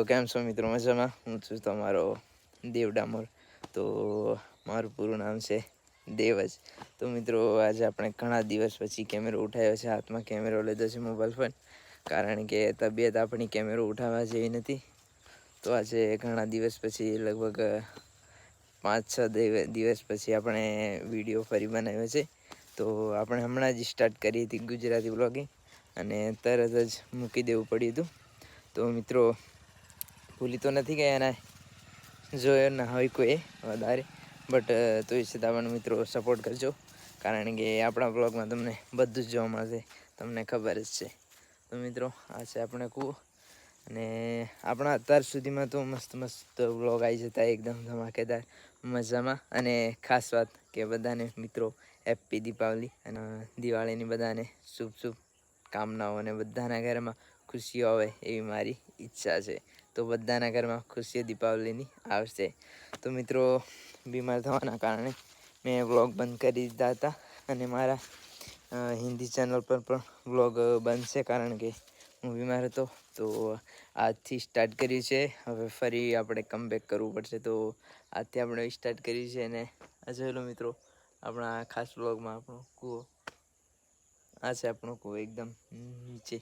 કેમ છો મિત્રો? મજામાં? હું છું તમારો દેવ ડામોર. તો મારું પૂરું નામ છે દેવજ. તો મિત્રો આજે આપણે ઘણા દિવસ પછી કેમેરો ઉઠાવ્યો છે. હાથમાં કેમેરો લીધો છે, મોબાઈલ ફોન, કારણ કે તબિયત આપણી કેમેરો ઉઠાવવા જેવી નથી. તો આજે ઘણા દિવસ પછી, લગભગ 5-6 દિવસ પછી આપણે વિડીયો ફરી બનાવ્યો છે. તો આપણે હમણાં જ સ્ટાર્ટ કરી હતી ગુજરાતી બ્લોગિંગ, અને તરત જ મૂકી દેવું પડ્યું હતું. તો મિત્રો ભૂલી તો નથી ગયા ને, જોયો ના હોય કોઈ વધારે, બટ તોય છતાં મિત્રો સપોર્ટ કરજો, કારણ કે આપણા બ્લોગમાં તમને બધું જ જોવા મળશે, તમને ખબર જ છે. તો મિત્રો આ છે આપણે કૂવો, અને આપણા અત્યાર સુધીમાં તો મસ્ત મસ્ત બ્લોગ આવી જતા એકદમ ધમાકેદાર મજામાં. અને ખાસ વાત કે બધાને મિત્રો હેપી દીપાવલી અને દિવાળીની બધાને શુભ શુભ કામનાઓ, અને બધાના ઘરમાં ખુશીઓ આવે એવી મારી ઈચ્છા છે. તો બધાના ઘરમાં ખુશીઓ દીપાવલીની આવશે. તો મિત્રો બીમાર થવાના કારણે મેં વ્લોગ બંધ કરી દીધા હતા, અને મારા હિન્દી ચેનલ પર પણ વ્લોગ બંધ છે, કારણ કે હું બીમાર હતો. તો આજથી સ્ટાર્ટ કર્યું છે, હવે ફરી આપણે કમબેક કરવું પડશે. તો આજથી આપણે સ્ટાર્ટ કર્યું છે, અને આ જોઈ લો મિત્રો આપણા ખાસ વ્લોગમાં આપણો કૂવો. આ છે આપણો કૂવો એકદમ નીચે,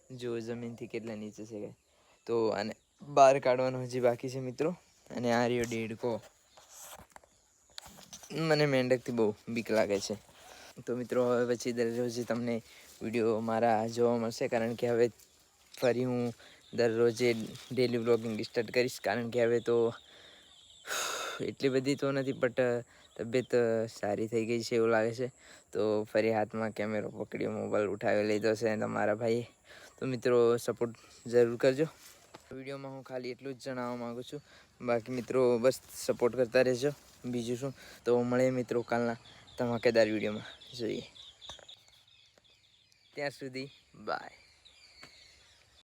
જો જમીનથી કેટલા નીચે છે. તો આને બહાર કાઢવાનું હજી બાકી છે મિત્રો. અને આ રહ્યો દેડકો, મને મેંઢકથી બહુ બીક લાગે છે. તો મિત્રો હવે પછી દરરોજ તમને વિડીયો મારા જોવા મળશે, કારણ કે હવે ફરી હું દરરોજે ડેલી વ્લોગિંગ સ્ટાર્ટ કરીશ, કારણ કે હવે તો એટલી બધી તો નથી, બટ તબિયત સારી થઈ ગઈ છે એવું લાગે છે. તો ફરી હાથમાં કેમેરો પકડ્યો, મોબાઈલ ઉઠાવી લીધો છે તમારા ભાઈએ. તો મિત્રો સપોર્ટ જરૂર કરજો. વિડીયોમાં હું ખાલી એટલું જ જણાવવા માગું છું, બાકી મિત્રો બસ સપોર્ટ કરતા રહેજો. બીજું શું, તો મળીએ મિત્રો કાલના ધમાકેદાર વિડીયોમાં. જોઈએ ત્યાં સુધી બાય.